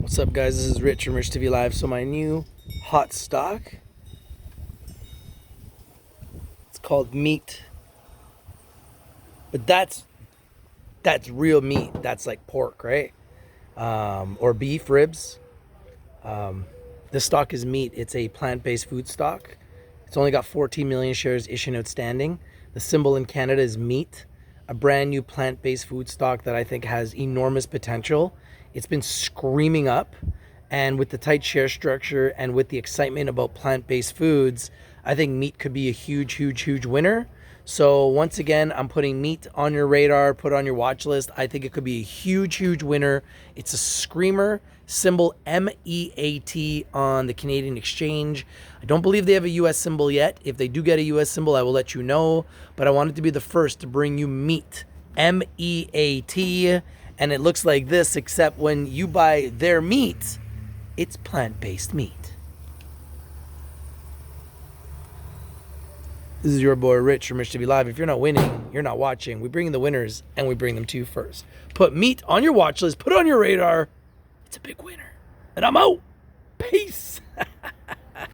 What's up, guys? This is Rich from Rich TV Live. So my new hot stock, it's called meat, but that's real meat. That's like pork, right? Or beef ribs. This stock is meat. It's a plant-based food stock. It's only got 14 million shares issued outstanding. The symbol in Canada is meat. A brand new plant-based food stock that I think has enormous potential. It's been screaming up, and with the tight share structure and with the excitement about plant-based foods, I think meat could be a huge winner. So once again, I'm putting meat on your radar, put on your watch list. I think it could be a huge winner. It's a screamer, symbol MEAT on the Canadian exchange. I don't believe they have a US symbol yet. If they do get a US symbol, I will let you know, but I wanted to be the first to bring you meat, MEAT. And it looks like this, except when you buy their meat, it's plant-based meat. This is your boy Rich from Rich TV Live. If you're not winning, you're not watching. We bring in the winners, and we bring them to you first. Put meat on your watch list. Put it on your radar. It's a big winner. And I'm out. Peace.